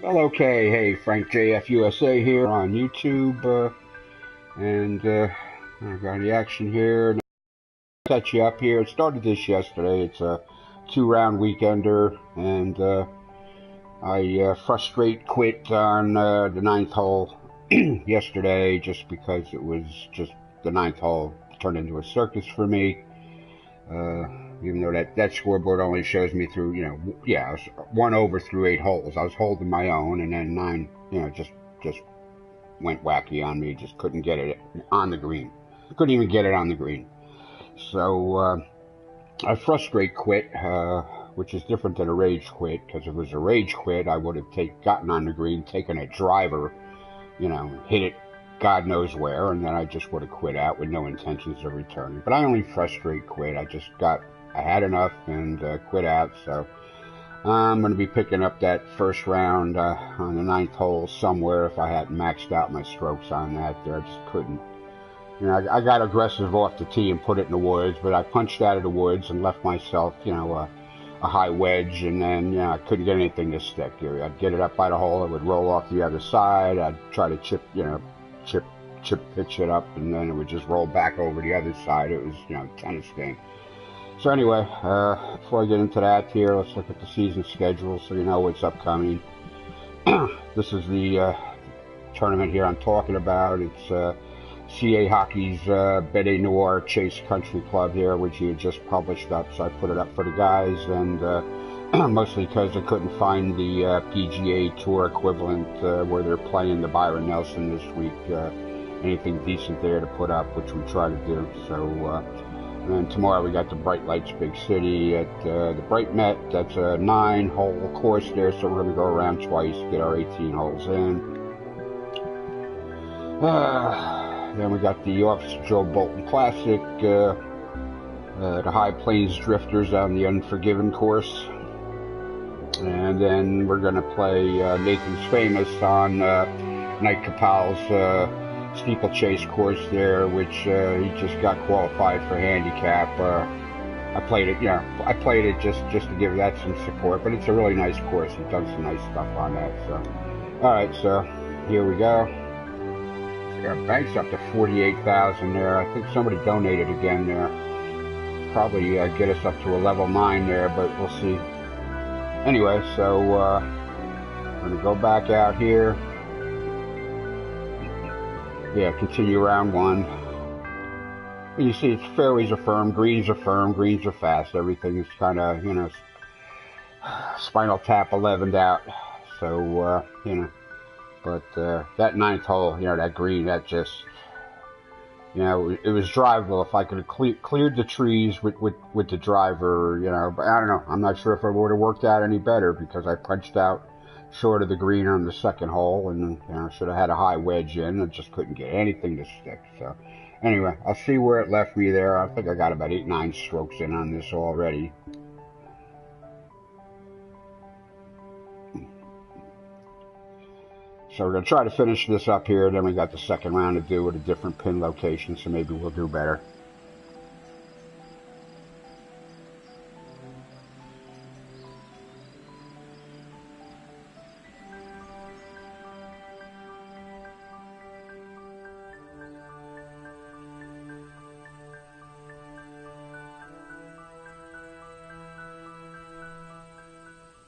Well, okay. Hey, frankjfUSA here on YouTube, and I got the action here. Catch you up here. It started this yesterday. It's a 2-round weekender, and I frustrate quit on the ninth hole yesterday just because it was just the ninth hole turned into a circus for me. Even though that scoreboard only shows me through, I was 1 over through 8 holes. I was holding my own, and then 9, just went wacky on me. Just couldn't get it on the green. Couldn't even get it on the green. So I frustrate quit, which is different than a rage quit. Because if it was a rage quit, I would have gotten on the green, taken a driver, hit it God knows where, and then I just would have quit out with no intentions of returning. But I only frustrate quit. I had enough and quit out. So I'm going to be picking up that first round on the ninth hole somewhere. If I hadn't maxed out my strokes on that there, I just couldn't. I got aggressive off the tee and put it in the woods, but I punched out of the woods and left myself, a high wedge, and then, I couldn't get anything to stick. I'd get it up by the hole, it would roll off the other side. I'd try to chip pitch it up, and then it would just roll back over the other side. It was, tennis game. So anyway, before I get into that here, let's look at the season schedule so you know what's upcoming. This is the tournament here I'm talking about. It's CA Hockey's Bede Noir Chase Country Club here, which he had just published up, so I put it up for the guys, and mostly because I couldn't find the PGA Tour equivalent where they're playing the Byron Nelson this week. Anything decent there to put up, which we try to do. So, and then tomorrow we got the Bright Lights Big City at the Bright Met. That's a 9-hole course there, so we're going to go around twice, get our 18 holes in. Then we got the Officer Joe Bolton Classic, the High Plains Drifters on the Unforgiven course. And then we're going to play Nathan's Famous on Knight Capal's steeplechase course there, which he just got qualified for handicap. I played it just to give that some support, but it's a really nice course. He's done some nice stuff on that. So, all right, so here we go. Our bank's up to 48,000 there. I think somebody donated again there. Probably get us up to a level 9 there, but we'll see. Anyway, so I'm going to go back out here. Yeah, continue round 1. You see, it's fairways are firm, greens are firm, greens are fast. Everything is kind of, Spinal Tap 11'd out. So, But that ninth hole, that green, that just, it was drivable. If I could have cleared the trees with the driver, but I don't know. I'm not sure if it would have worked out any better because I punched out short of the green on the second hole, and should have had a high wedge in and just couldn't get anything to stick. So anyway, I'll see where it left me there. I think I got about 8-9 strokes in on this already. So we're going to try to finish this up here, then we got the second round to do with a different pin location, so maybe we'll do better.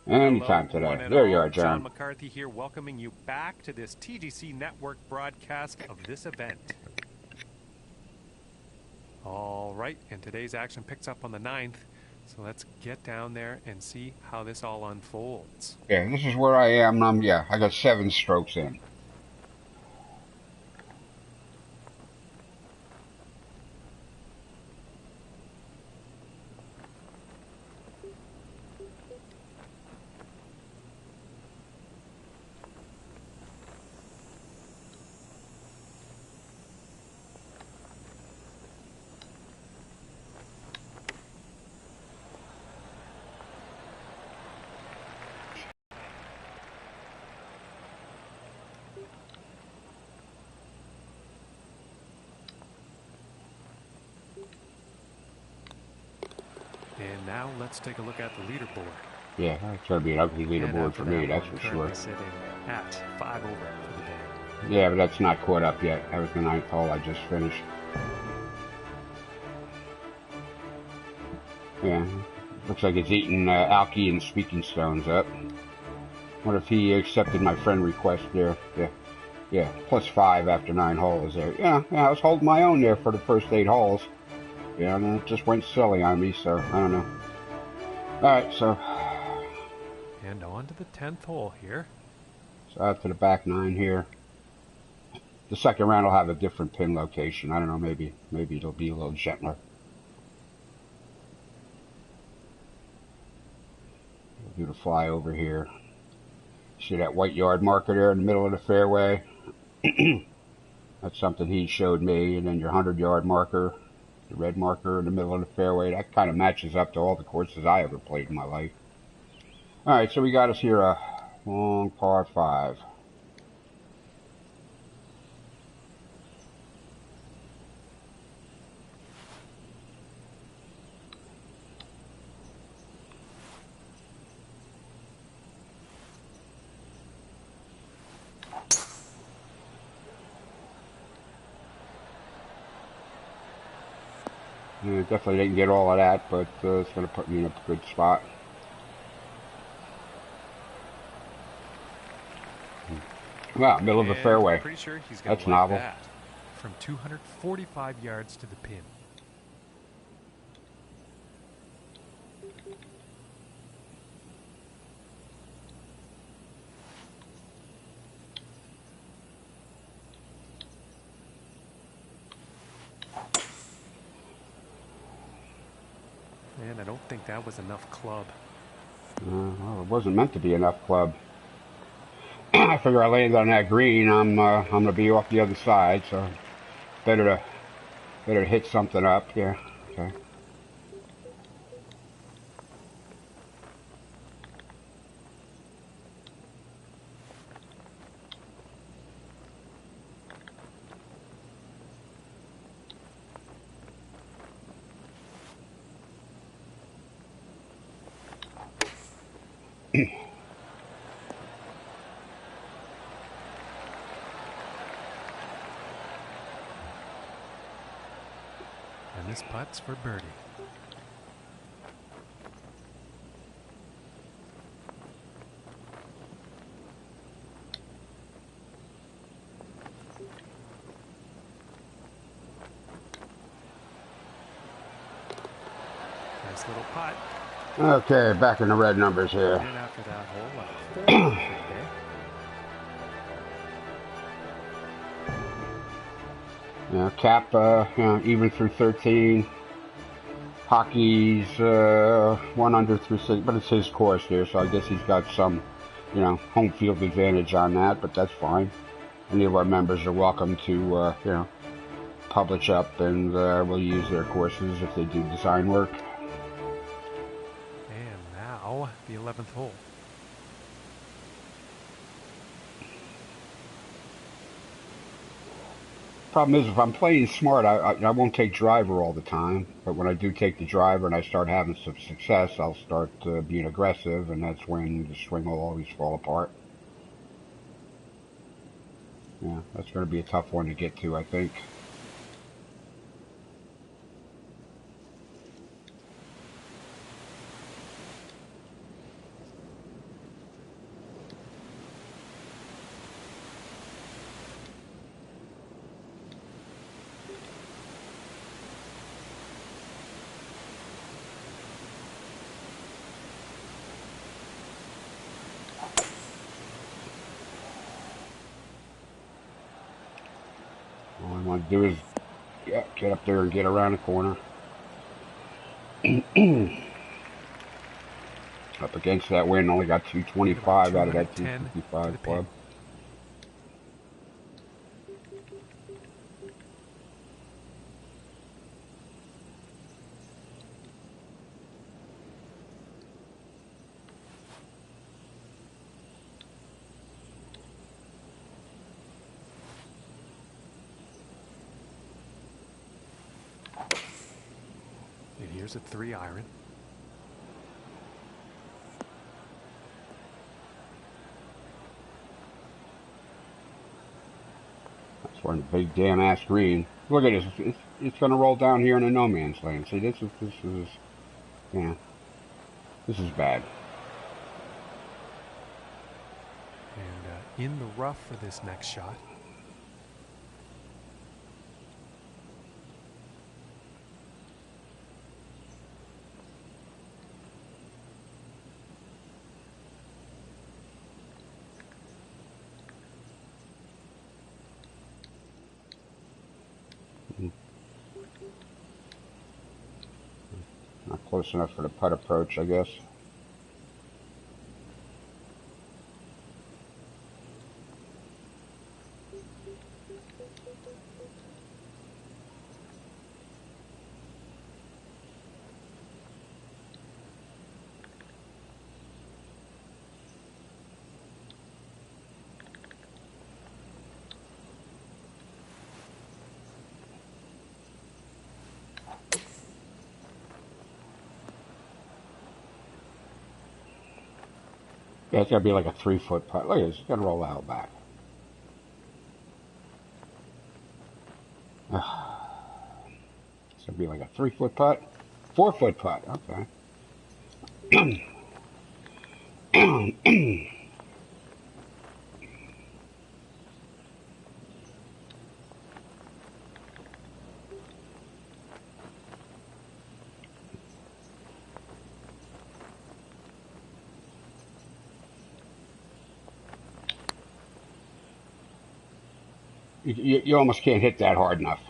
Anytime today. There you are, John. McCarthy here, welcoming you back to this TGC Network broadcast of this event. All right, and today's action picks up on the 9th, so let's get down there and see how this all unfolds. Yeah, this is where I am. I got 7 strokes in. And now let's take a look at the leaderboard. Yeah, it's going to be an ugly And leaderboard after for me, that that's one, for currently sure. sitting at 5 over for the day. Yeah, but that's not caught up yet. That was the 9th hole I just finished. Yeah, looks like it's eating alky and speaking stones up. What if he accepted my friend request there? Yeah, yeah, +5 after 9 holes there. Yeah, I was holding my own there for the first 8 holes. Yeah, and then it just went silly on me, so I don't know. Alright, so And on to the 10th hole here. out to the back 9 here. The second round will have a different pin location. I don't know, maybe it'll be a little gentler. We'll do the fly over here. See that white yard marker there in the middle of the fairway? That's something he showed me. And then your 100-yard marker, the red marker in the middle of the fairway, that kind of matches up to all the courses I ever played in my life. Alright, so we got us here a long par 5. Yeah, definitely didn't get all of that, but it's going to put me in a good spot. Wow, middle of the And fairway. pretty sure he's going That's to like novel. that. From 245 yards to the pin. And I don't think that was enough club. Well, it wasn't meant to be enough club. I figure I landed on that green. I'm gonna be off the other side, so better to hit something up. Yeah. Okay. And this putt's for birdie. Nice little putt. Okay, back in the red numbers here. And after that hole, 4 over for the day. Yeah, Cap, even through 13. Hockey's 1 under through 6, but it's his course here, so I guess he's got some, home field advantage on that, but that's fine. Any of our members are welcome to, publish up, and we'll use their courses if they do design work. And now, the 11th hole. Problem is, if I'm playing smart, I won't take driver all the time. But when I do take the driver and I start having some success, I'll start being aggressive, and that's when the swing will always fall apart. Yeah, that's going to be a tough one to get to, I think. All I want to do is get up there and get around the corner. Up against that wind, only got 225 out of that 255 club. And here's a 3 iron. For a big damn ass green. Look at this. It's going to roll down here in a no man's land. See, this is, yeah, this is bad. And in the rough for this next shot. Not close enough for the putt approach, I guess. Yeah, it's got to be like a 3-foot putt. Look at this. It's going to roll out back. It's going to be like a 3-foot putt. 4-foot putt. Okay. You almost can't hit that hard enough.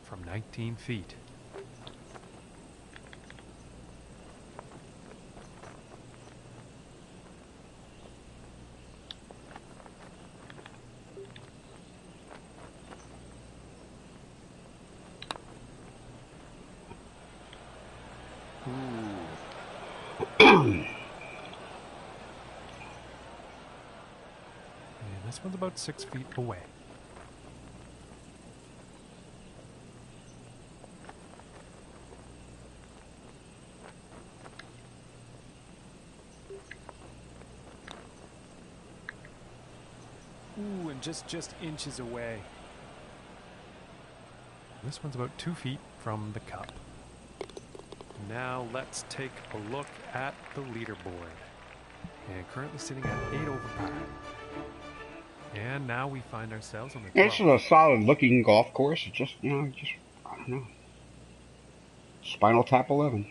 From 19 feet. And this one's about 6 feet away. Ooh, and just inches away. This one's about 2 feet from the cup. Now let's take a look at the leaderboard. And currently sitting at 8 over par. And now we find ourselves on the 12th. This is a solid looking golf course. It's just, I don't know. Spinal Tap 11.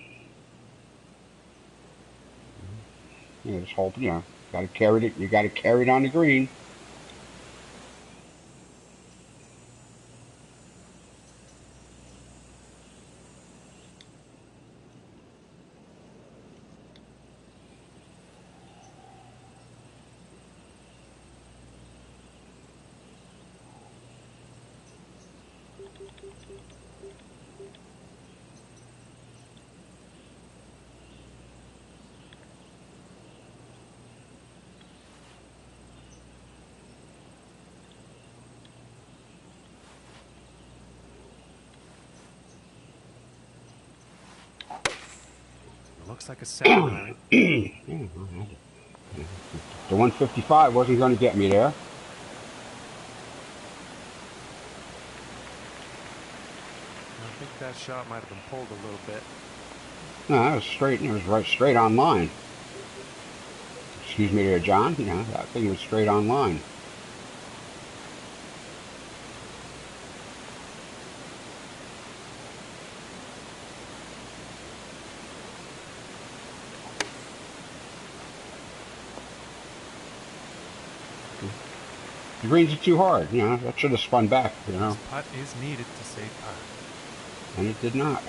Yeah, this whole, you gotta carry it. You gotta carry it on the green. Looks like a 7. The 155 wasn't going to get me there. I think that shot might have been pulled a little bit. No, that was straight. It was right straight on line. Excuse me there, John. That thing was straight on line. The greens are too hard, that should have spun back, This putt is needed to save par. And it did not.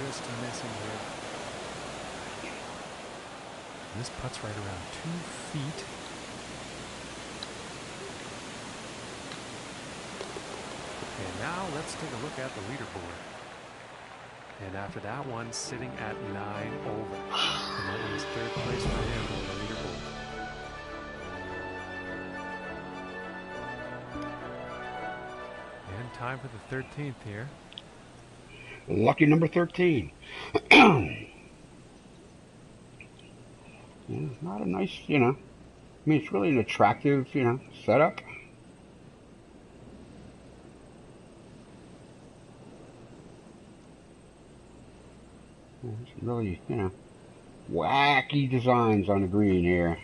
just missing here. And this putt's right around 2 feet. And now let's take a look at the leaderboard. And after that one, sitting at 9 over. And that means 3rd place for him on the leaderboard. And time for the 13th here. Lucky number 13. Not a nice, I mean, it's really an attractive, setup. It's really, wacky designs on the green here.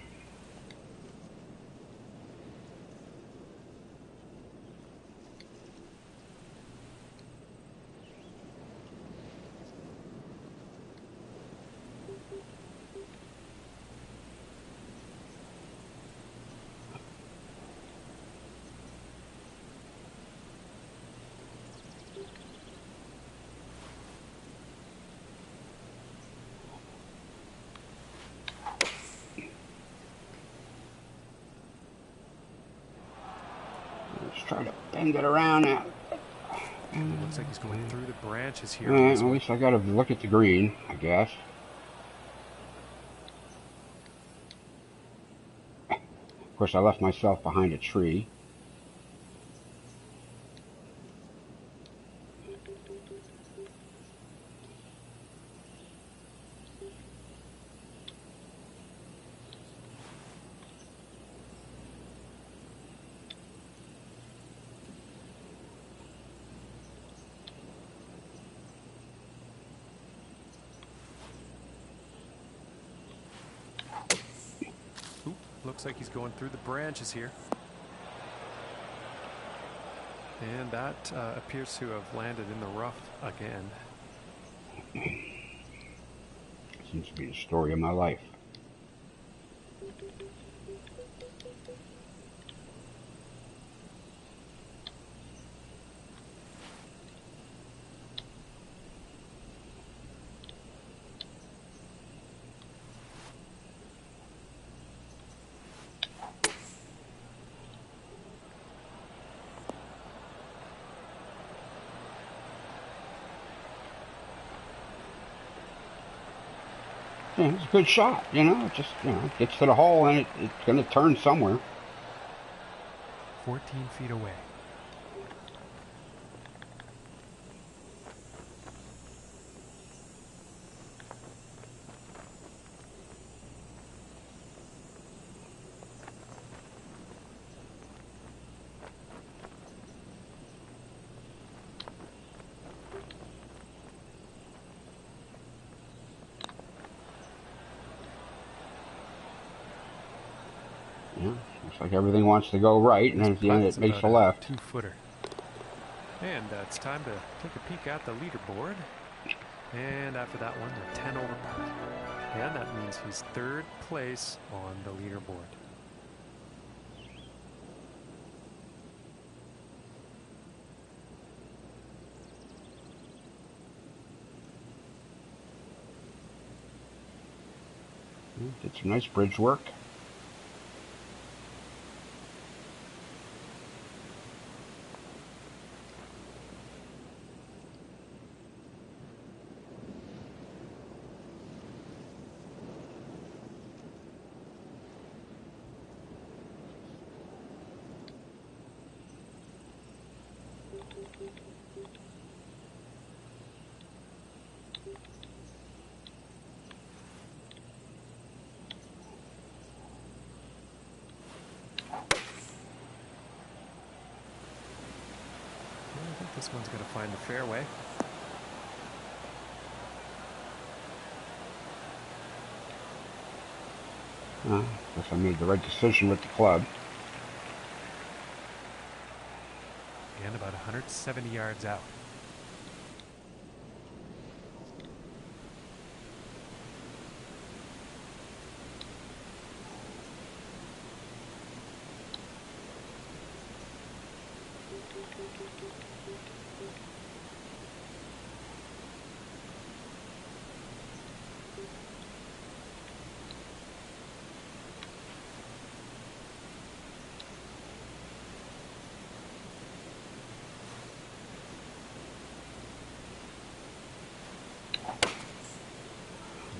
Try to bend it around now. It looks like he's going through the branches here. At least I gotta look at the green, I guess. Of course, I left myself behind a tree. Looks like he's going through the branches here. And that appears to have landed in the rough again. Seems to be the story of my life. Yeah, it's a good shot, it just, gets to the hole and it's going to turn somewhere. 14 feet away. Looks like everything wants to go right, and then at the end it makes a left. 2-footer. And it's time to take a peek at the leaderboard. And after that one, the 10 over par. And that means he's 3rd place on the leaderboard. Did some nice bridge work. I think this one's going to find the fairway. Guess I made the right decision with the club. And about 170 yards out.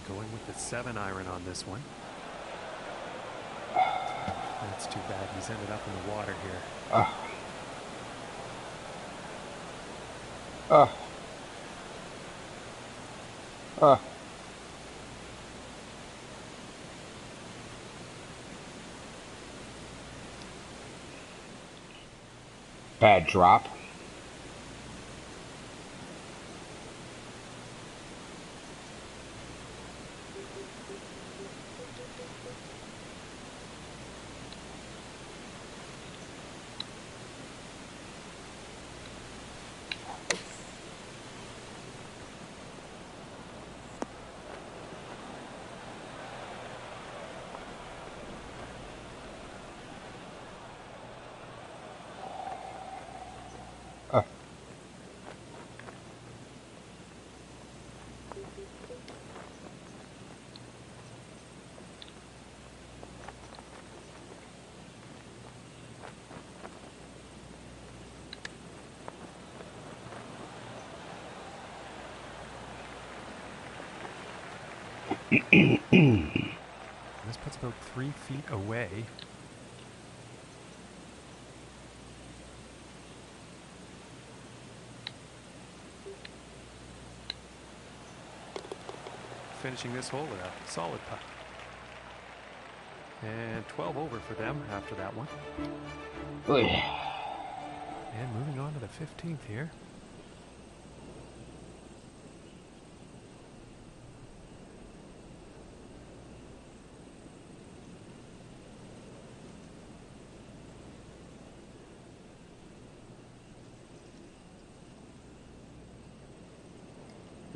Going with the 7-iron on this one. That's too bad. He's ended up in the water here. Bad drop. This puts about 3 feet away. Finishing this hole with a solid putt. And 12 over for them after that one. And moving on to the 15th here.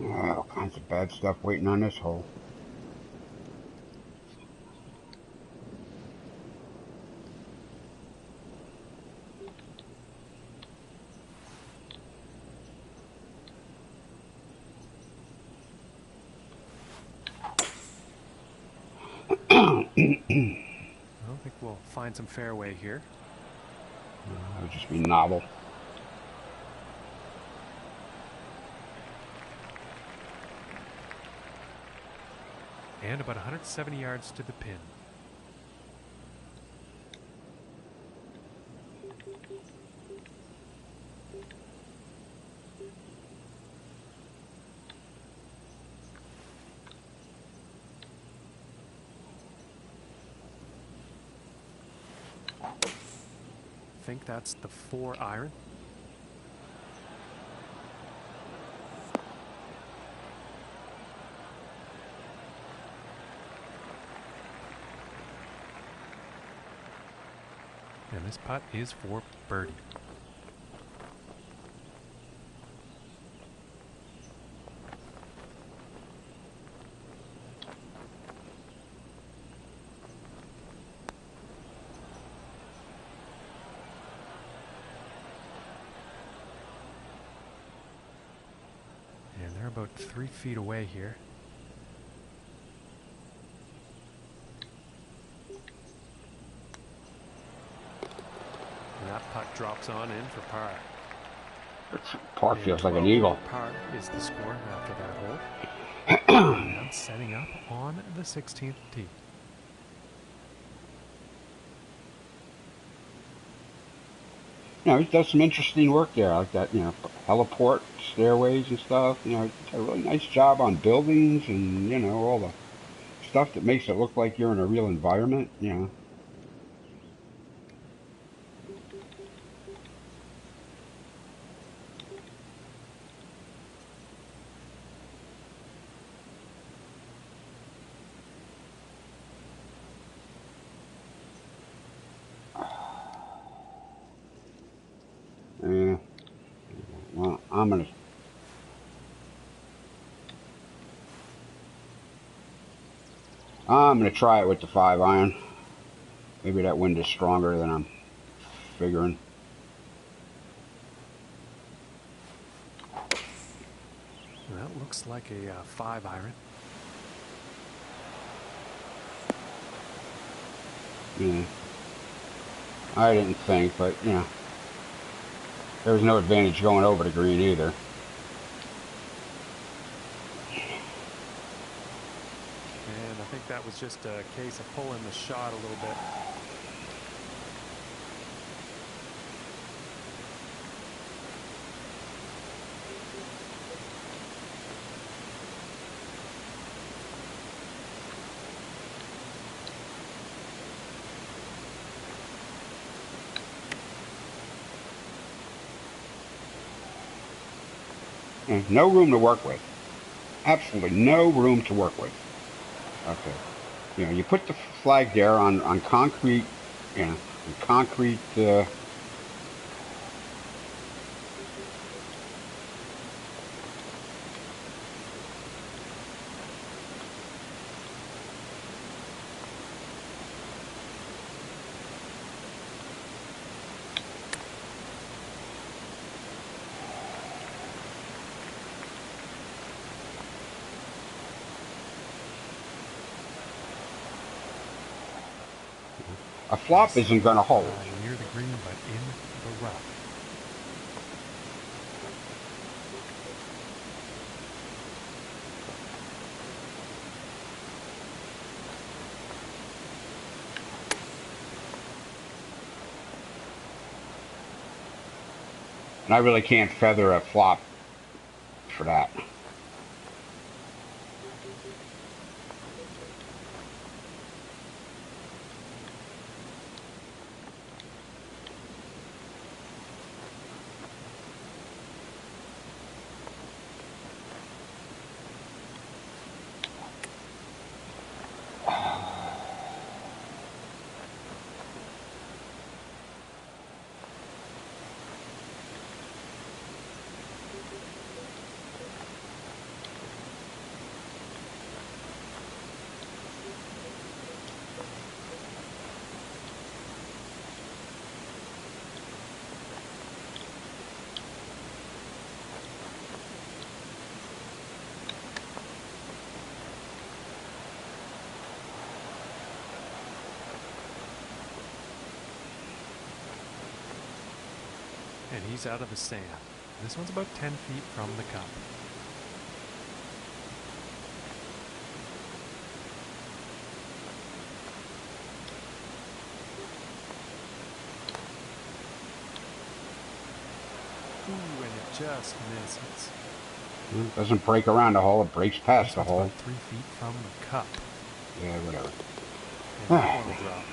All kinds of bad stuff waiting on this hole. I don't think we'll find some fairway here. That would just be novel. And about 170 yards to the pin. I think that's the 4-iron. And this putt is for birdie. And they're about 3 feet away here. That putt drops on in for par. Par feels like an eagle. Par is the score after that hole. Now setting up on the 16th tee. You know, he does some interesting work there, like that, you know, heliport, stairways and stuff. You know, he did a really nice job on buildings and, you know, all the stuff that makes it look like you're in a real environment, you know. Yeah. Well, I'm gonna try it with the 5-iron. Maybe that wind is stronger than I'm figuring. That looks like a 5-iron. Yeah. I didn't think, but you know, there was no advantage going over the green either. think that was just a case of pulling the shot a little bit. No room to work with. Absolutely no room to work with. Okay. You know, you put the flag there on concrete, you know, concrete. A flop isn't going to hold. Near the green, but in the rough. And I really can't feather a flop for that. And he's out of the sand. This one's about 10 feet from the cup. Ooh, and it just misses. It doesn't break around the hole, it breaks past the hole. About 3 feet from the cup. Yeah, whatever. And that one will drop.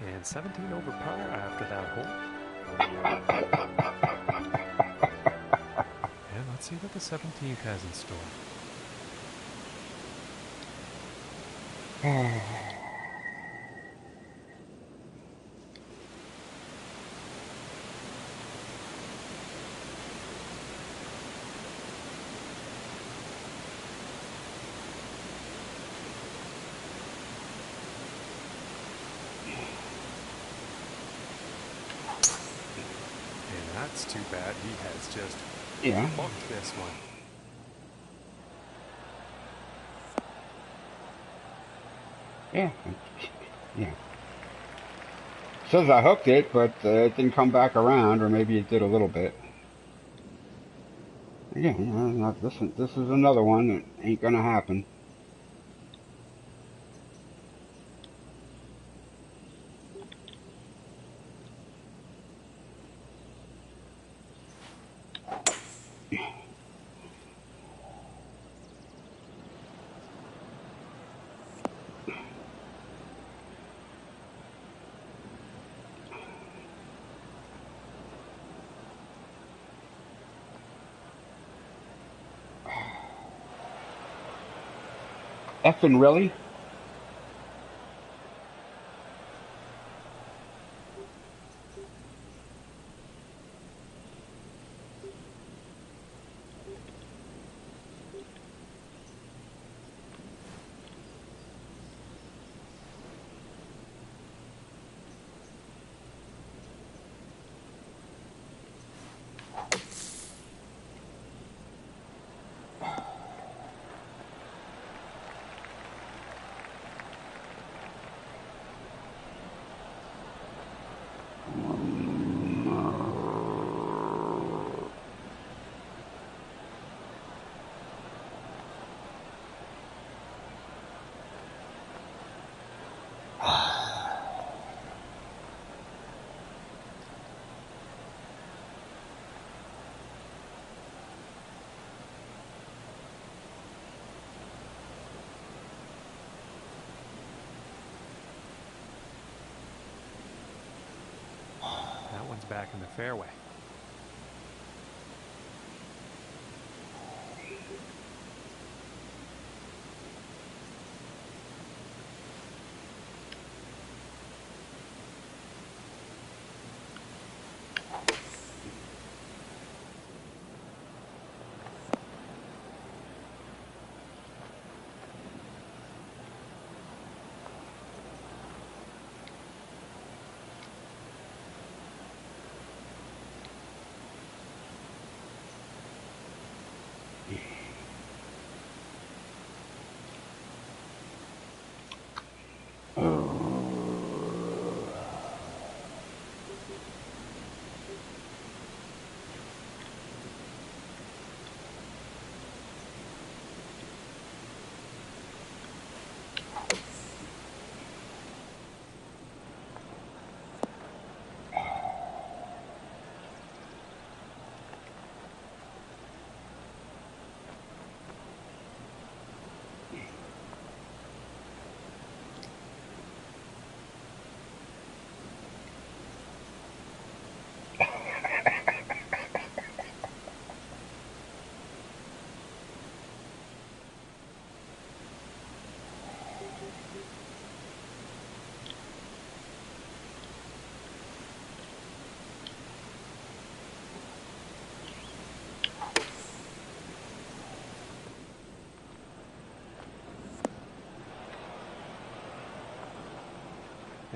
And 17 over par after that hole. And let's see what the 17th has in store. That's too bad. He has just booked this one. Yeah. Says I hooked it, but it didn't come back around, or maybe it did a little bit. Again, this is another one that ain't gonna happen. Effing really? irons back in the fairway.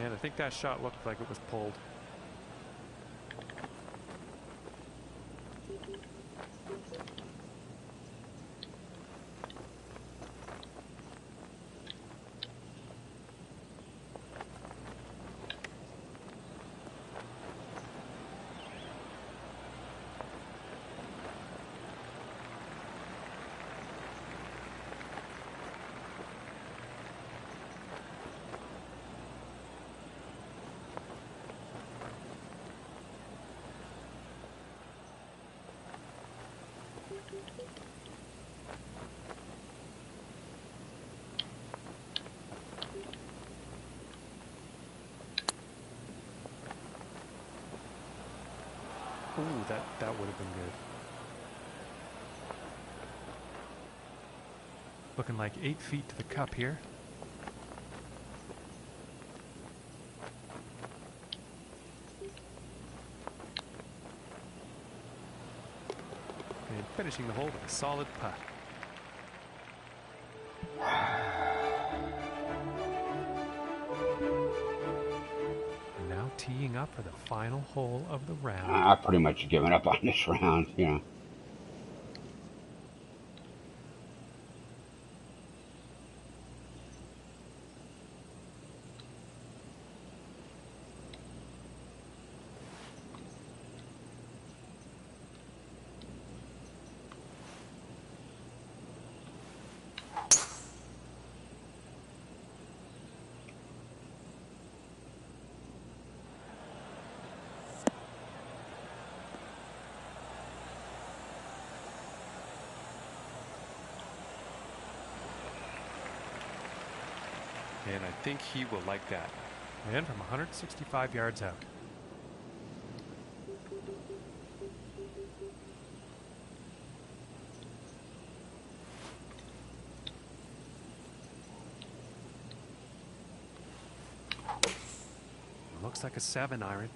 And I think that shot looked like it was pulled. Ooh, that would have been good. Looking like 8 feet to the cup here. And finishing the hole with a solid putt. Now teeing up for the final hole of the round. I've pretty much given up on this round, you know. And I think he will like that. And from 165 yards out. Looks like a 7 iron.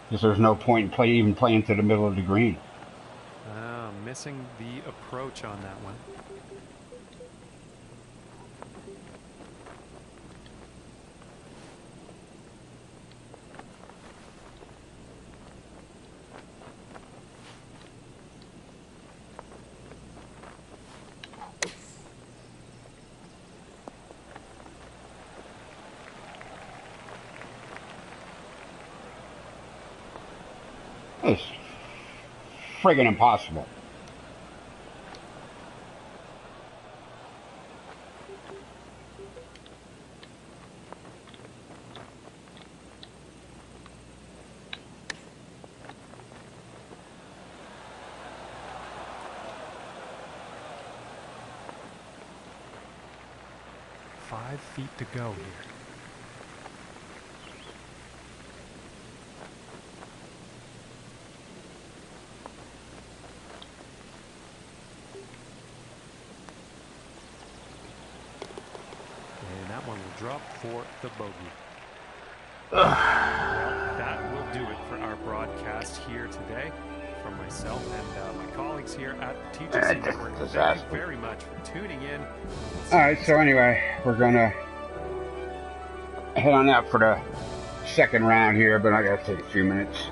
Because there's no point in even playing to the middle of the green. Missing the approach on that one. It's friggin' impossible. 5 feet to go here. And that one will drop for the bogey. Well, that will do it for our broadcast here today. From myself and my colleagues here at the TGC Network, thank you very much for tuning in. Alright, so anyway, we're gonna head on out for the second round here, but I gotta take a few minutes.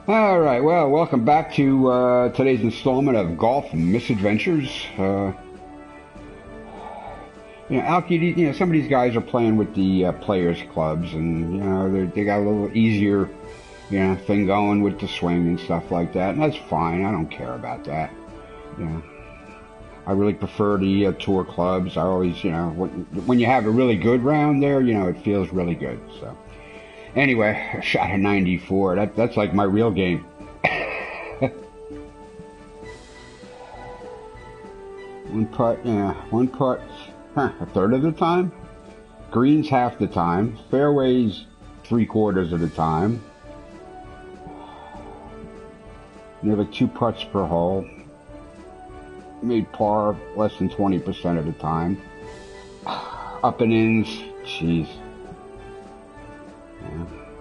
All right, well, welcome back to today's installment of Golf Misadventures. Alki, some of these guys are playing with the players' clubs, and they got a little easier, thing going with the swing and stuff like that, and that's fine. I don't care about that. I really prefer the tour clubs. I always, when you have a really good round there, it feels really good. So, anyway, I shot a 94. That's like my real game. One putt, a third of the time. Greens half the time. Fairways 3/4 of the time. Nearly 2 putts per hole. Made par less than 20% of the time. Up and ins, jeez.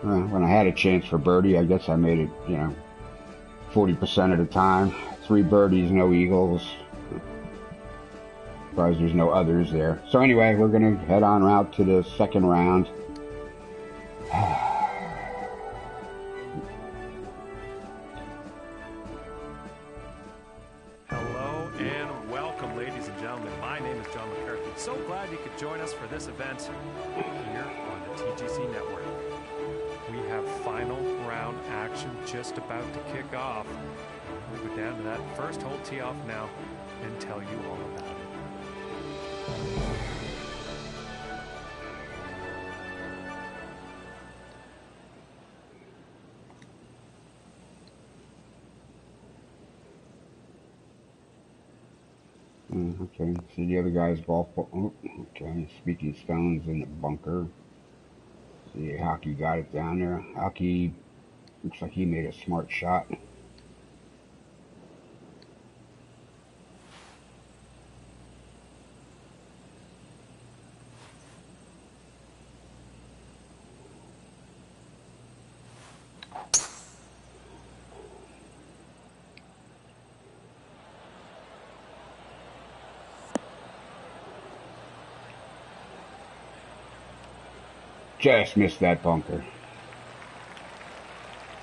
When I had a chance for birdie, I guess I made it, 40% of the time. 3 birdies, no eagles. Surprised there's no others there. So anyway, we're going to head on out to the second round. Hello and welcome, ladies and gentlemen. My name is John McCarthy. So glad you could join us for this event here on the TGC Network. We have final round action just about to kick off. We'll go down to that first hole tee off now and tell you all about it. Okay, see the other guy's golf ball. Oh, okay, speaking stones in the bunker. See, Hockey got it down there. Hockey looks like he made a smart shot. Just missed that bunker.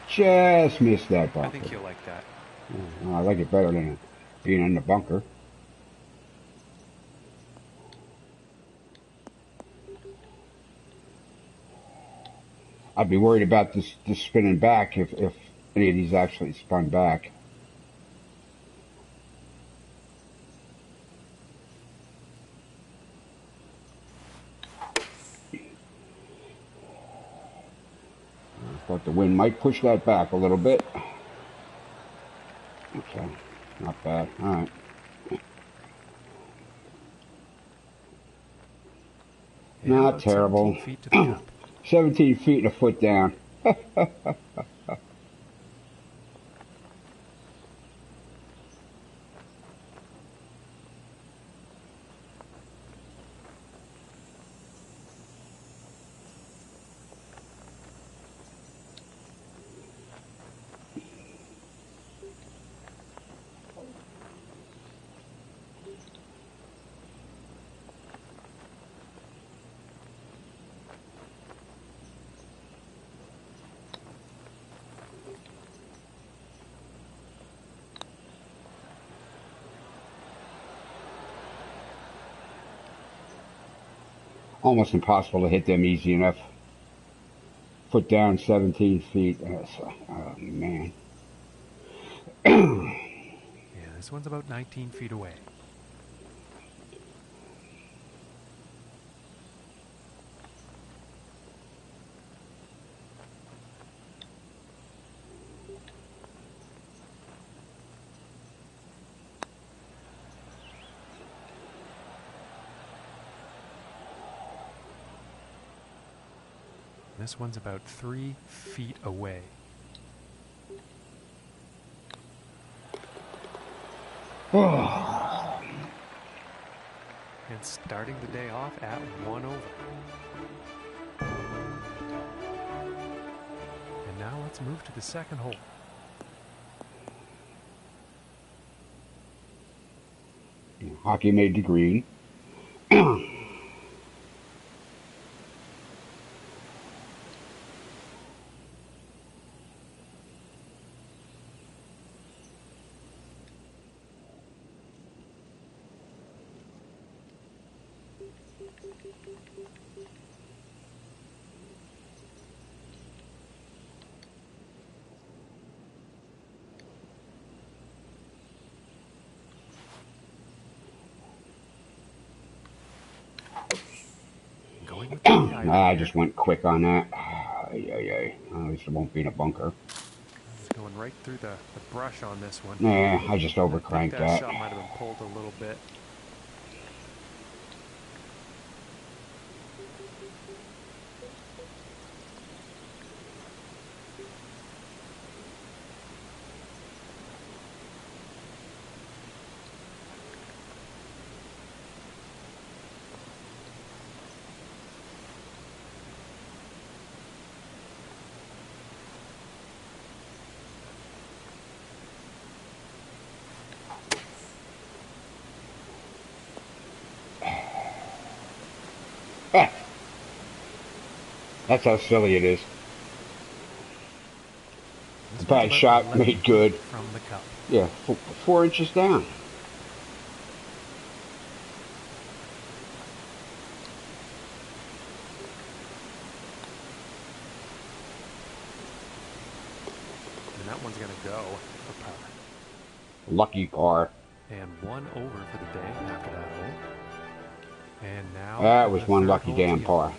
Just missed that bunker. I think you'll like that. I like it better than being in the bunker. I'd be worried about this spinning back if any of these actually spun back. Thought the wind might push that back a little bit. Okay, not bad. All right. Not terrible. 17 feet to the cup. 17 feet and a foot down. Almost impossible to hit them easy enough. Foot down, 17 feet. Oh, man. Yeah, this one's about 19 feet away. This one's about 3 feet away. And starting the day off at 1 over. And now let's move to the second hole. Hockey made the green. Going with the iron I here. just went quick on that. Ay. At least it won't be in a bunker. Going right through the brush on this one. Nah, I just I think overcranked that that. shot might have been pulled a little bit. That's how silly it is. This A one's bad about shot 11 made good. feet from the cup. Yeah, 4 inches down. And that one's going to go for par. Lucky par. And one over for the day after that hole. And now That for was the one third lucky hole damn tee par. off.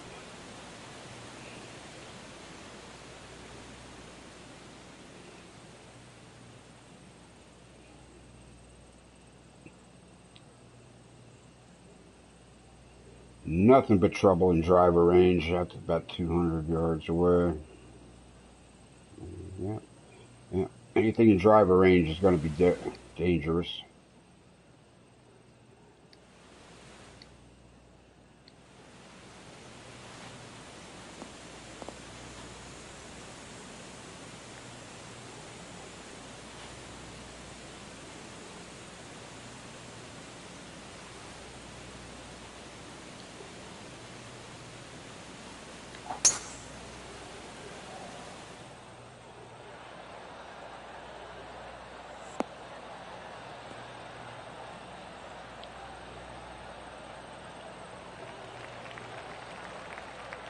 Nothing but trouble in driver range. That's about 200 yards away. Yeah. Anything in driver range is going to be dangerous.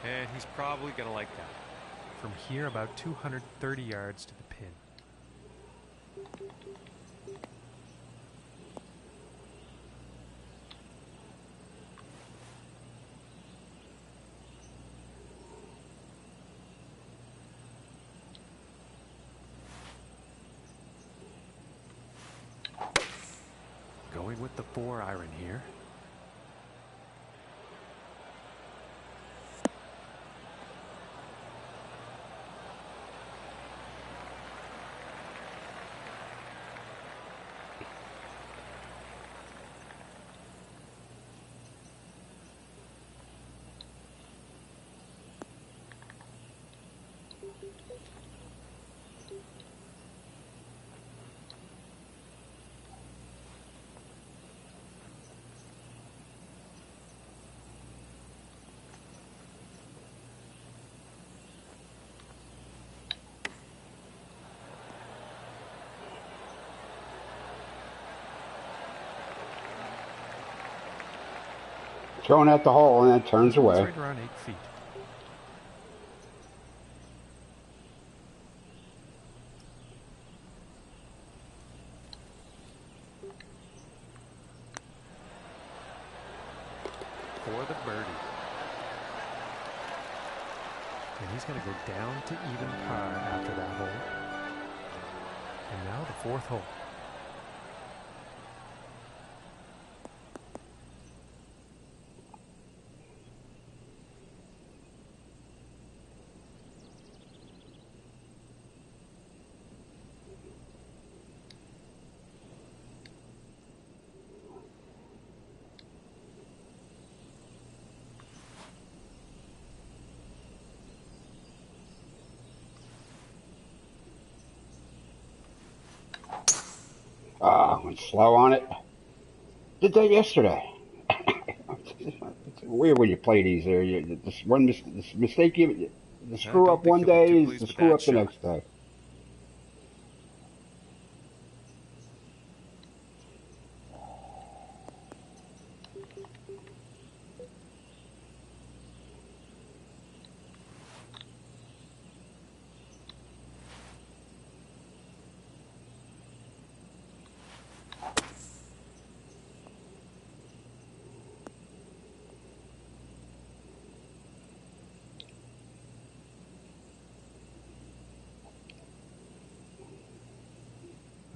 And he's probably going to like that. From here, about 230 yards to the pin. Going with the 4 iron here. Throwing at the hole and it turns This one's away. right around 8 feet. For the birdie. And he's going to go down to even par after that hole. And now the 4th hole. Went slow on it. Did that yesterday. It's weird when you play these. This mistake, the I screw don't up think one he'll be too day is pleased the with screw that up the shot. next day.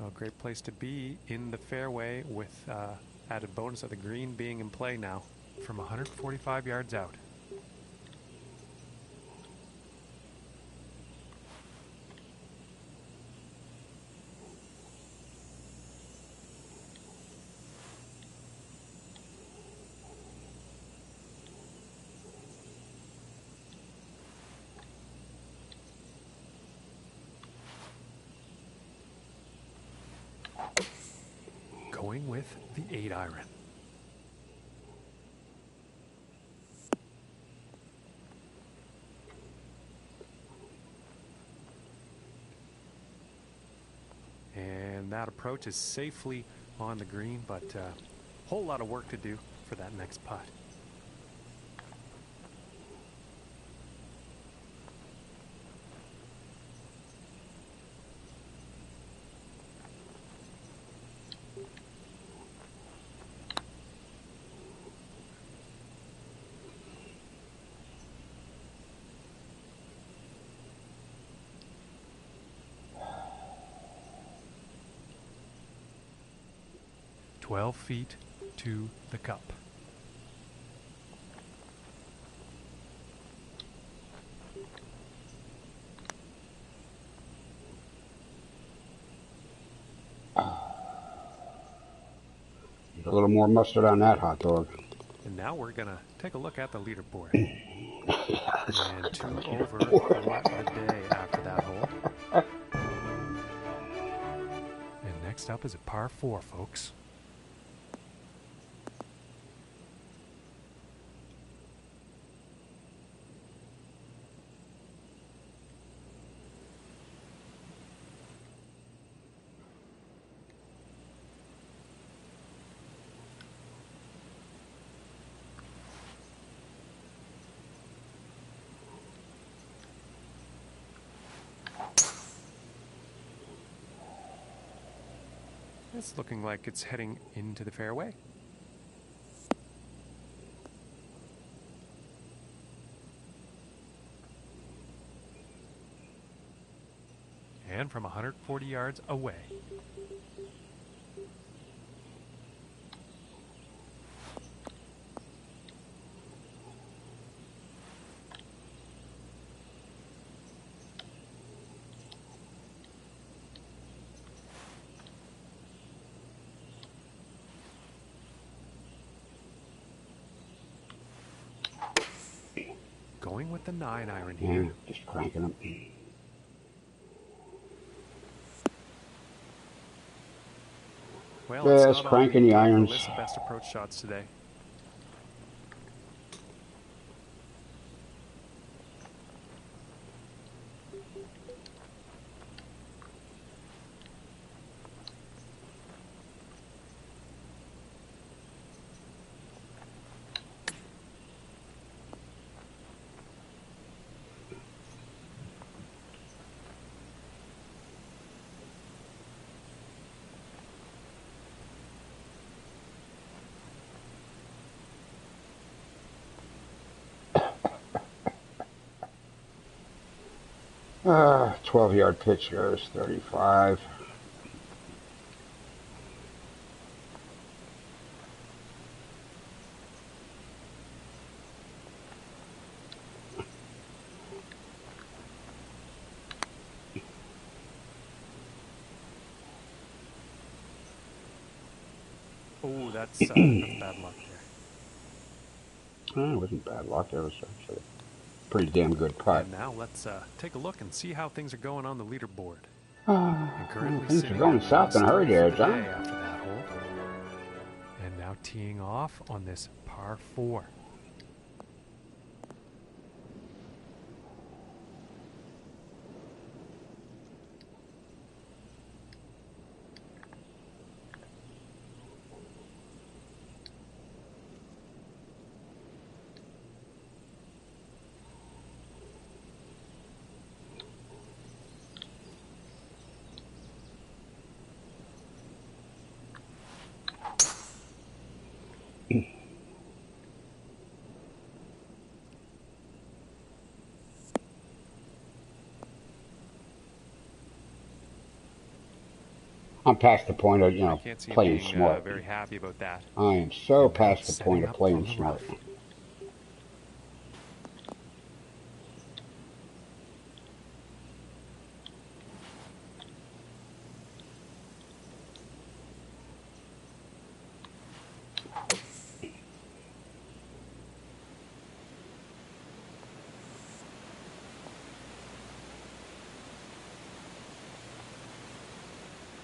Well, great place to be in the fairway with added bonus of the green being in play now from 145 yards out. Going with the 8-iron. And that approach is safely on the green, but a whole lot of work to do for that next putt. "12 feet to the cup." Need a little more mustard on that hot dog. And now we're going to take a look at the leaderboard. And 2 over for the day after that hole. And next up is a par 4, folks. It's looking like it's heading into the fairway. And from 140 yards away. Going with the 9-iron here. Yeah, just cranking them. Well, Yes, it's not cranking on the top of irons. list of best approach shots today. Ah, 12-yard pitch goes 35. Oh, that's bad luck there. It wasn't bad luck. It was actually a pretty damn good putt. And now let's take a look and see how things are going on the leaderboard. And Things are going south in a hurry there, John. After that hole. And now teeing off on this par 4. I'm past the point of, I can't see him playing being smart. very happy about that. I am so And now past it's the point setting of up playing from the smart. rough.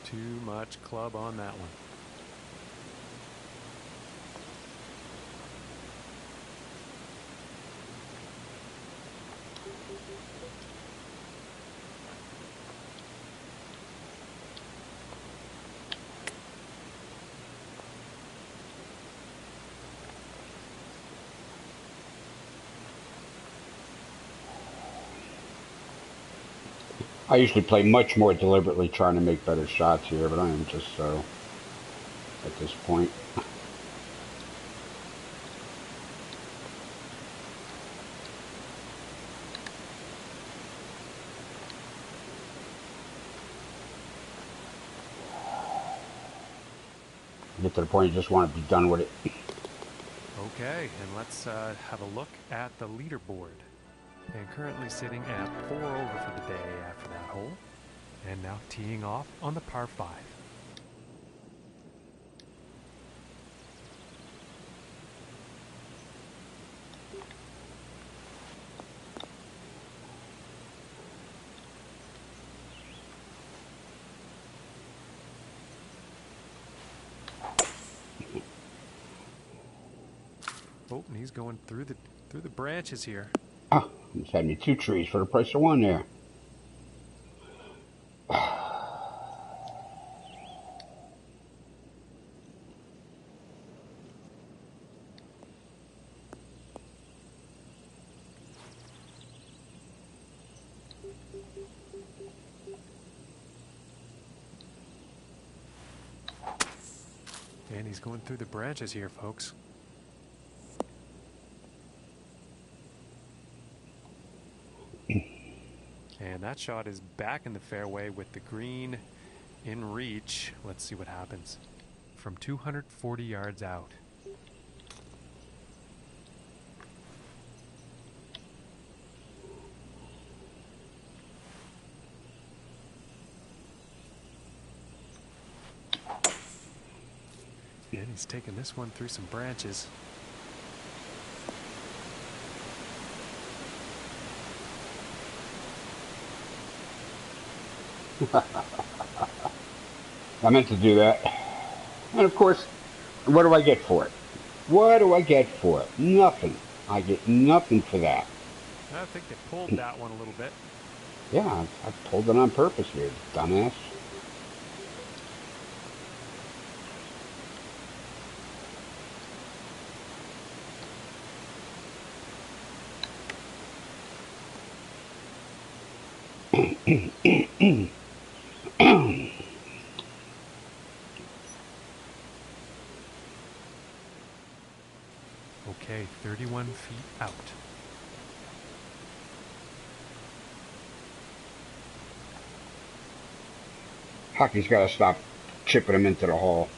Too much club on that one. I usually play much more deliberately trying to make better shots here, but I am just so at this point. Get to the point you just want to be done with it. Okay, and let's have a look at the leaderboard. And currently sitting at 4 over for the day after that hole. And now teeing off on the par 5. Oh, and he's going through the branches here. Oh, just had me 2 trees for the price of 1 there. And he's going through the branches here, folks. And that shot is back in the fairway with the green in reach. Let's see what happens. From 240 yards out. And he's taking this one through some branches. I meant to do that. And of course, what do I get for it? What do I get for it? Nothing. I get nothing for that. I think they pulled that one a little bit. Yeah, I pulled it on purpose here, dumbass. Okay, 31 feet out. Hockey's got to stop chipping him into the hole.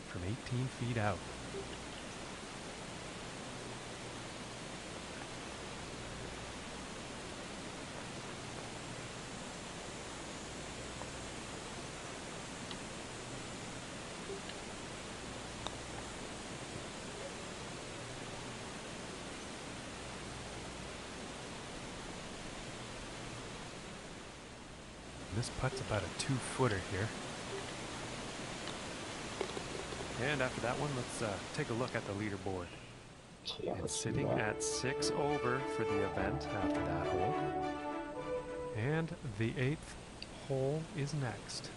From 18 feet out. This putt's about a 2-footer here. And after that one, let's take a look at the leaderboard. Yeah, And sitting at 6 over for the event after that hole. And the 8th hole is next.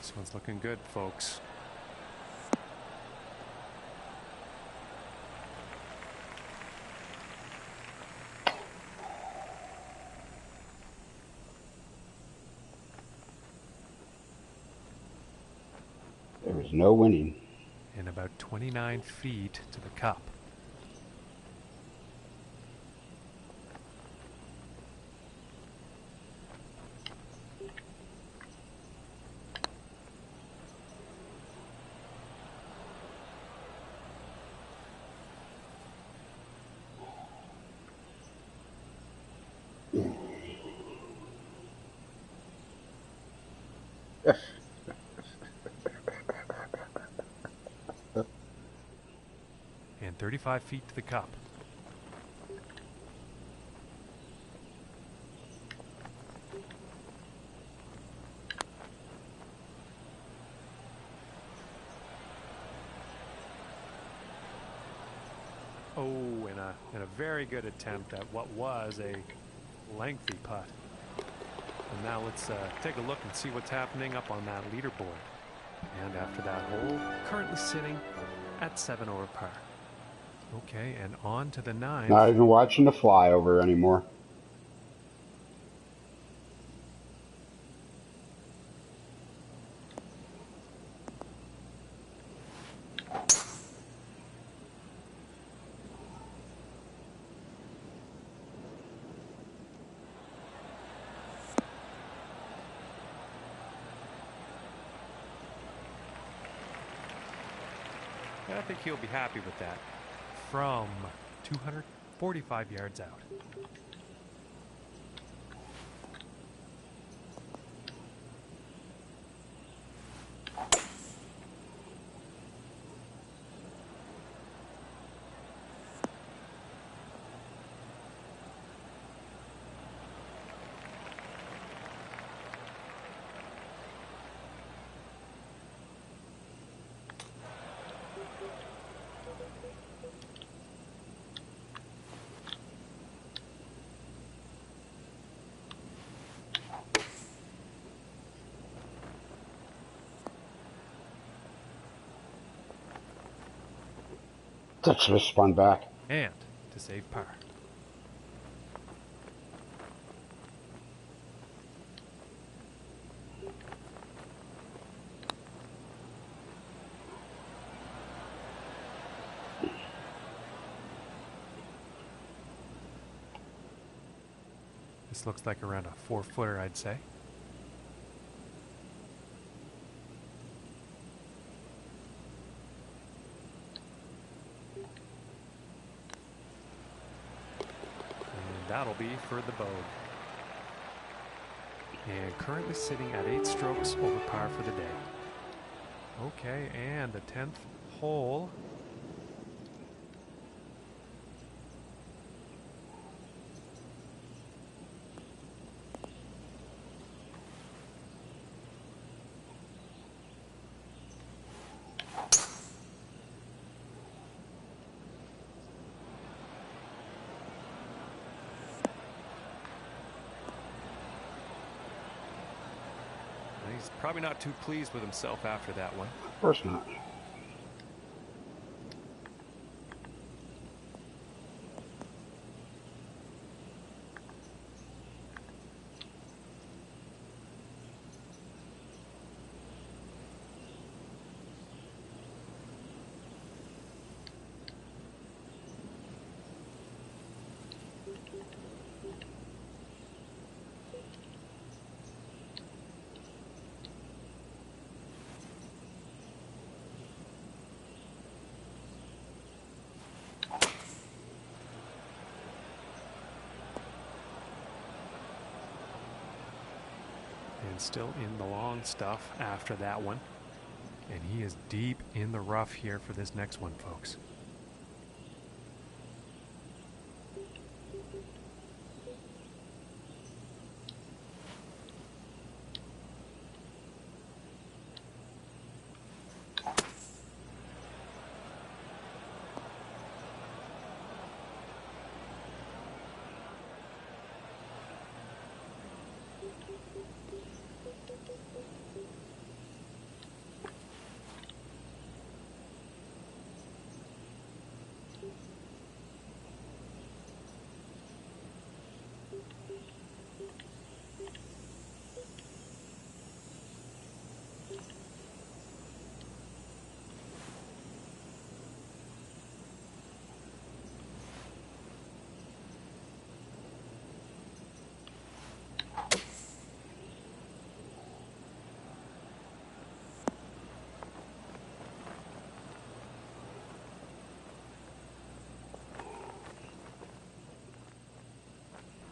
This one's looking good, folks. There is no winning. And about 29 feet to the cup. And 35 feet to the cup. Oh, and a very good attempt at what was a lengthy putt. And now let's take a look and see what's happening up on that leaderboard. And after that hole, currently sitting at 7 over par. Okay, and on to the 9th. Not even watching the flyover anymore. I think he'll be happy with that. From 245 yards out. That should have spun back. And to save par. This looks like around a 4-footer, I'd say. That'll be for the bogey. And currently sitting at 8 strokes over par for the day. Okay, and the 10th hole. He's probably not too pleased with himself after that one. Of course not. And still in the long stuff after that one. And he is deep in the rough here for this next one, folks.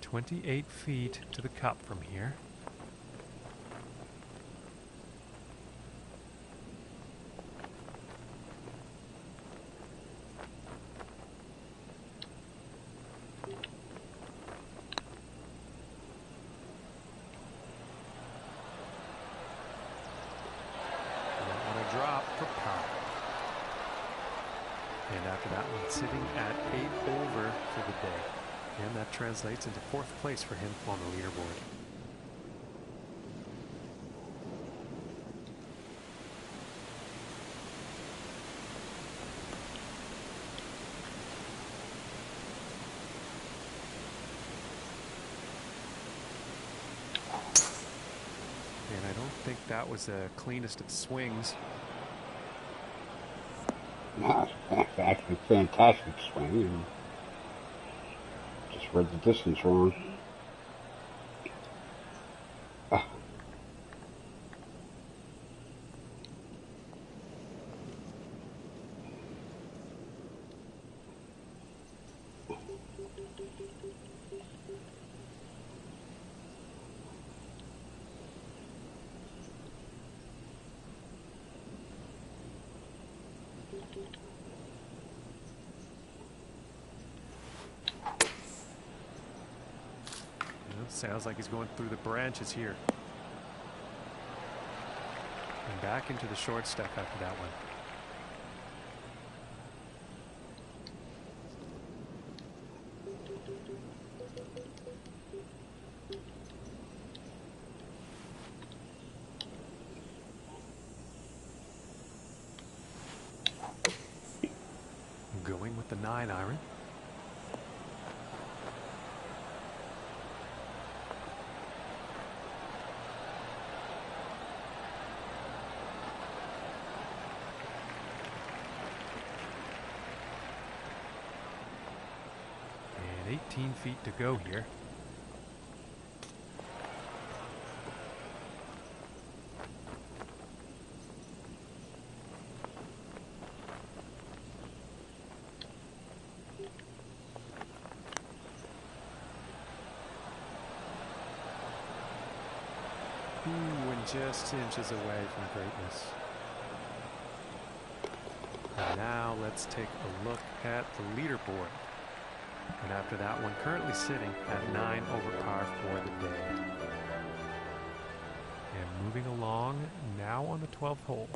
28 feet to the cup from here. Drop for par. And after that one, sitting at 8 over for the day. And that translates into 4th place for him on the leaderboard. And I don't think that was the cleanest of swings. No, it's actually a fantastic swing, and just read the distance wrong. Sounds like he's going through the branches here. And back into the short stuff after that one. Going with the 9-iron. And 18 feet to go here. And just inches away from greatness. And now let's take a look at the leaderboard. And after that one, currently sitting at 9 over par for the day. And moving along now on the 12th hole.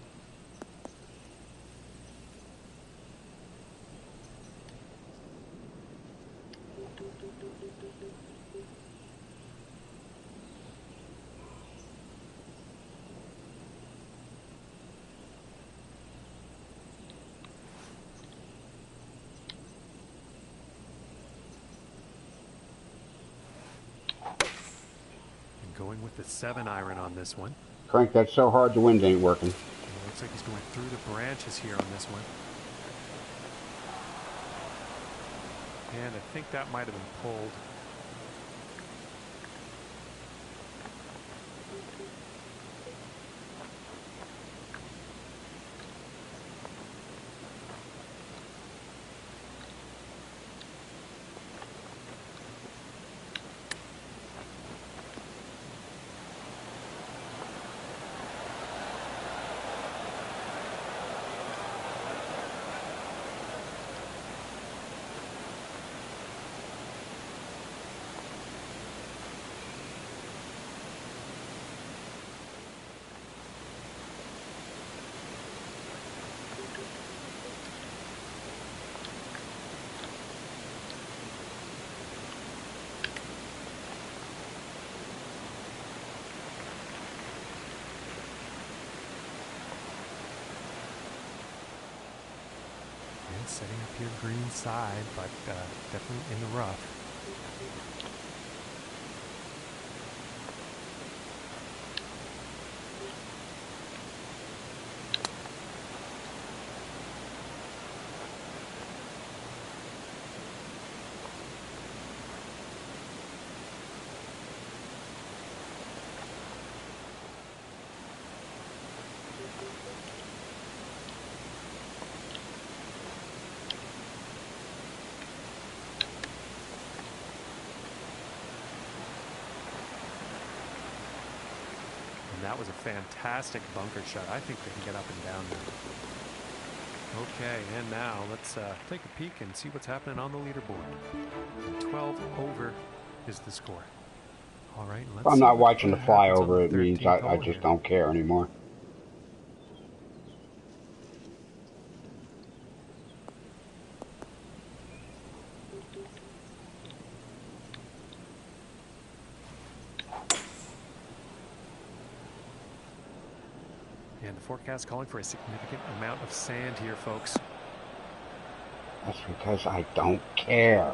Going with the 7-iron on this one. Crank, that's so hard, the wind ain't working. And it looks like he's going through the branches here on this one. And I think that might have been pulled. Setting up here green side, but definitely in the rough. that was a fantastic bunker shot. I think they can get up and down now. Okay, and now let's take a peek and see what's happening on the leaderboard. 12 over is the score. All right, let's If I'm see not what watching the happens on flyover, the it means 13th I hole just here. don't care anymore. And the forecast calling for a significant amount of sand here, folks. That's because I don't care.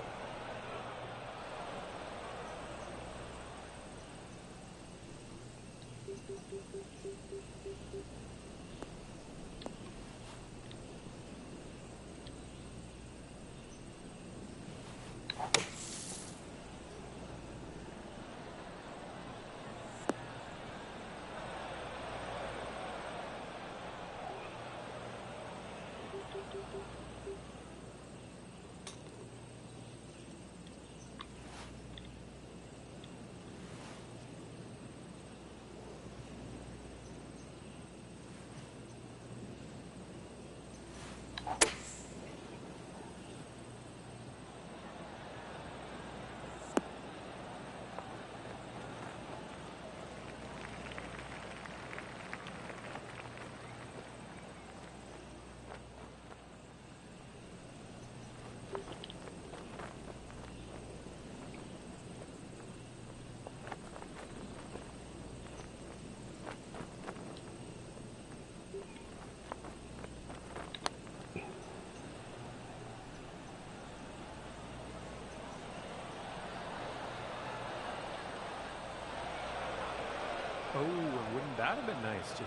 Oh, and wouldn't that have been nice?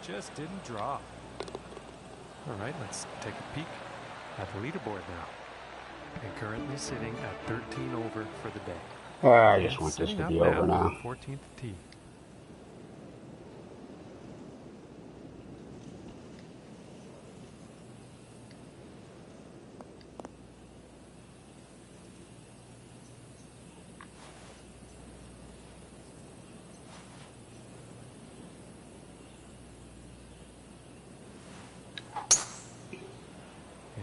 Just didn't draw. All right, let's take a peek at the leaderboard now. And currently sitting at 13 over for the day. I just want this Setting to up be over now. now. 14th tee.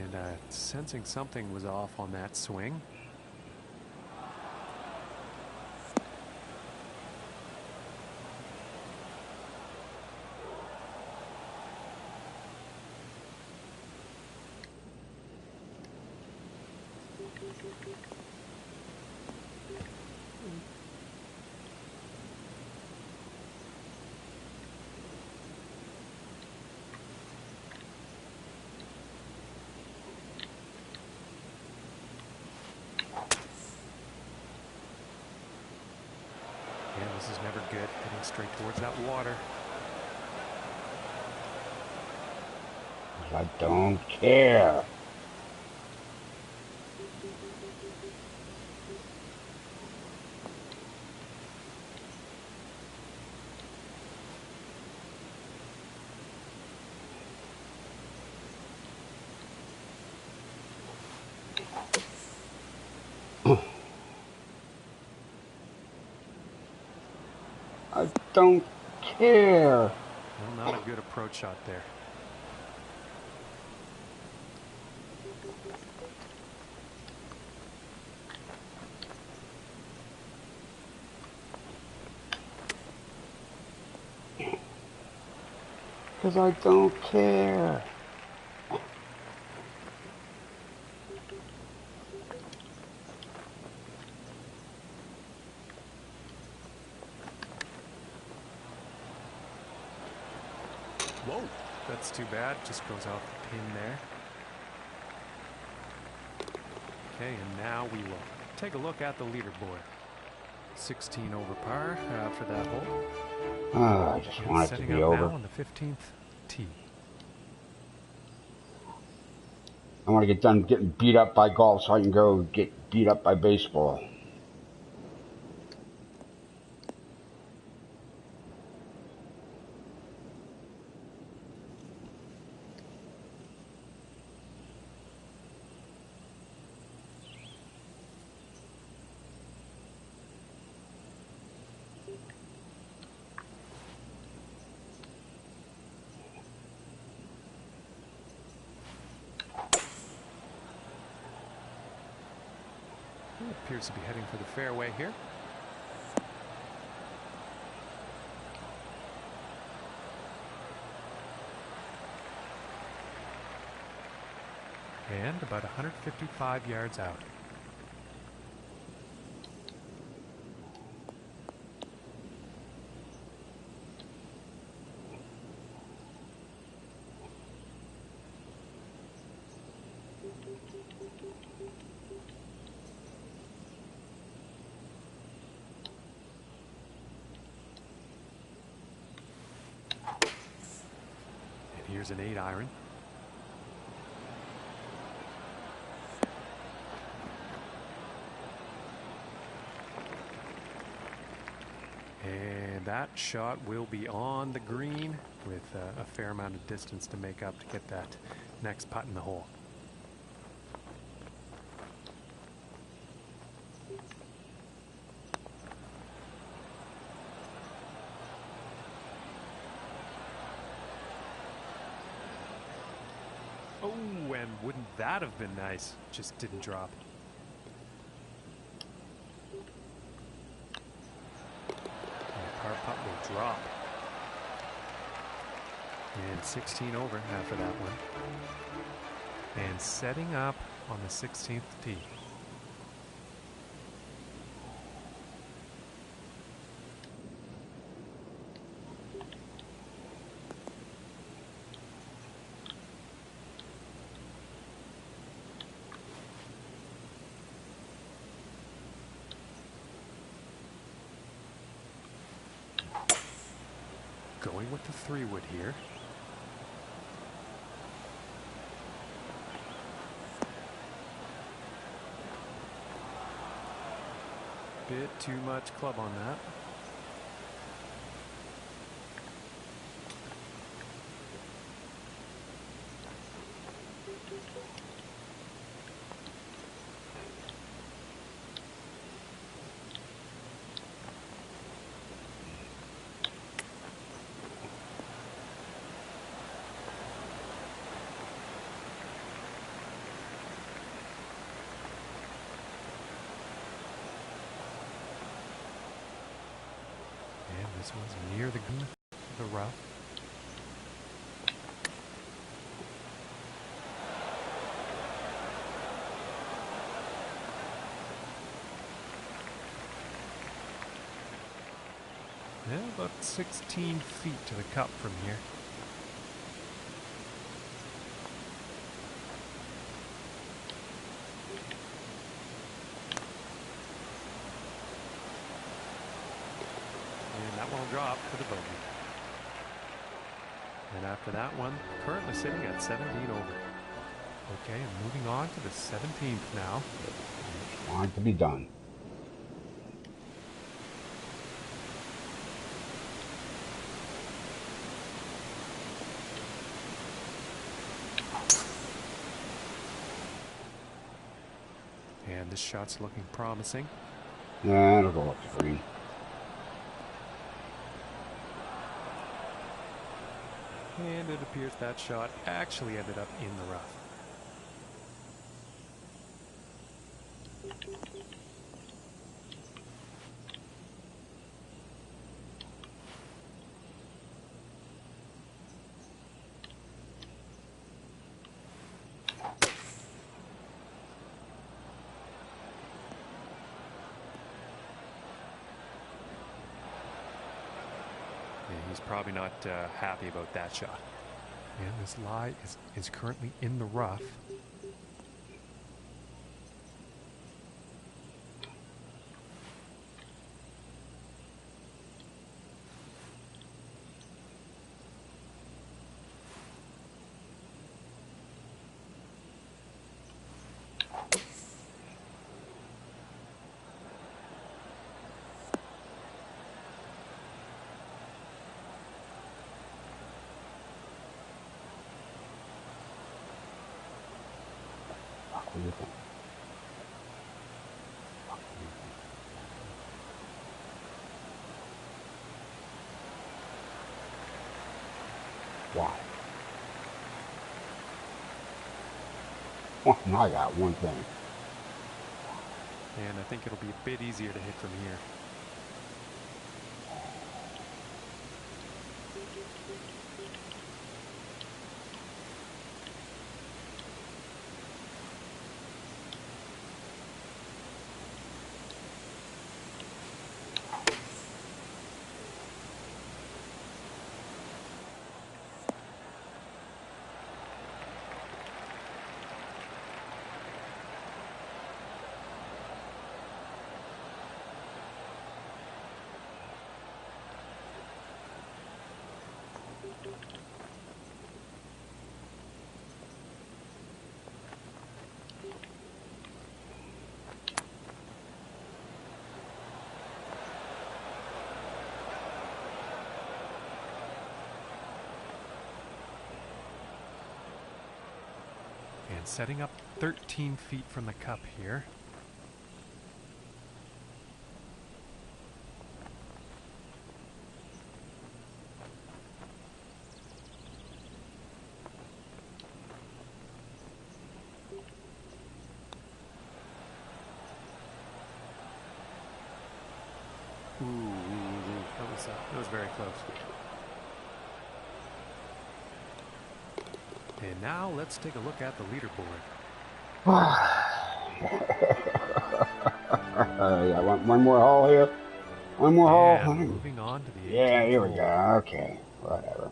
And sensing something was off on that swing. Yeah, this is never good, heading straight towards that water. I don't care. I don't care. Well, not a good approach shot there. Because I don't care. Whoa, that's too bad. Just goes off the pin there. Okay, and now we will take a look at the leaderboard. 16 over par for that hole. Oh, I just And want it to setting be up over. now on the 15th tee. I want to get done getting beat up by golf so I can go get beat up by baseball. appears to be heading for the fairway here. And about 155 yards out. And here's an 8-iron. And that shot will be on the green with a fair amount of distance to make up to get that next putt in the hole. Oh, and wouldn't that have been nice? Just didn't drop. Our putt will drop. And 16 over after that one. And setting up on the 16th tee. Going with the 3-wood here. Bit too much club on that. This one's near the rough. Yeah, about 16 feet to the cup from here. That one will drop for the bogey. And after that one, currently sitting at 17 over. Okay, and moving on to the 17th now. It's want to be done. And this shot's looking promising. Yeah, it'll go up the green. And it appears that shot actually ended up in the rough. He's probably not happy about that shot. And this lie is currently in the rough. What do you think? Why? Well, I got one thing. And I think it'll be a bit easier to hit from here. And setting up 13 feet from the cup here. Ooh, that was very close. And now let's take a look at the leaderboard. I want one more hole here. One more hole. Moving on to the 18th Yeah, here we hole. go. Okay, whatever.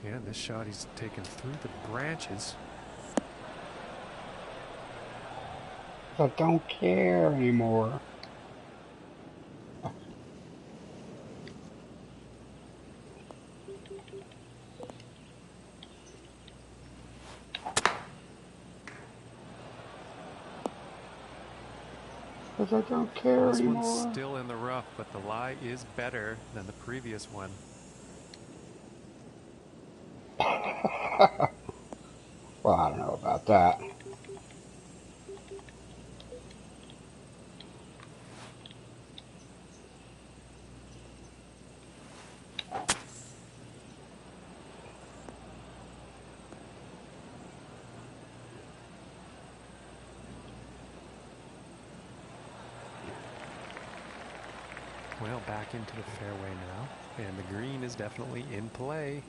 Yeah, this shot he's taken through the branches. I don't care anymore. Because I don't care This anymore. one's still in the rough, but the lie is better than the previous one. Well, I don't know about that. Well, back into the fairway now, and the green is definitely in play,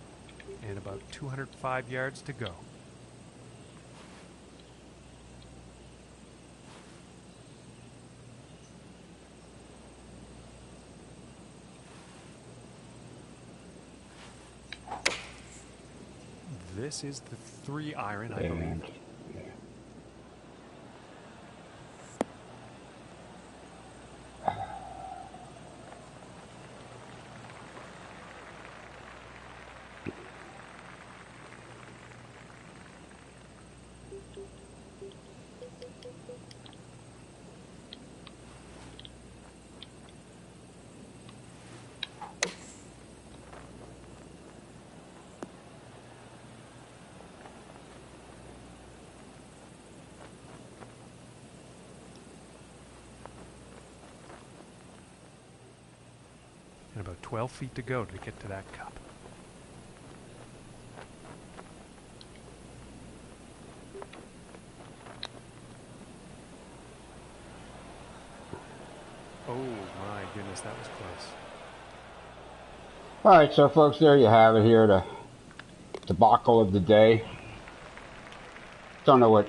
and about 205 yards to go. This is the 3-iron, I believe. And about 12 feet to go to get to that cup. Oh my goodness, that was close. Alright, so folks, there you have it here, the debacle of the day. Don't know what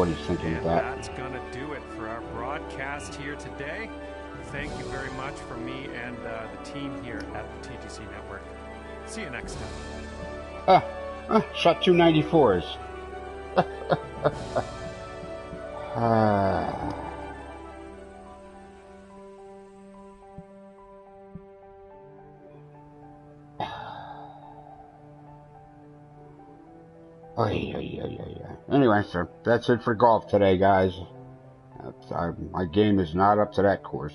he's thinking of that. That's gonna do it for our broadcast here today. Thank you very much from me and the team here at the TGC Network. See you next time. Shot 294s. Anyway, so that's it for golf today, guys. My game is not up to that course.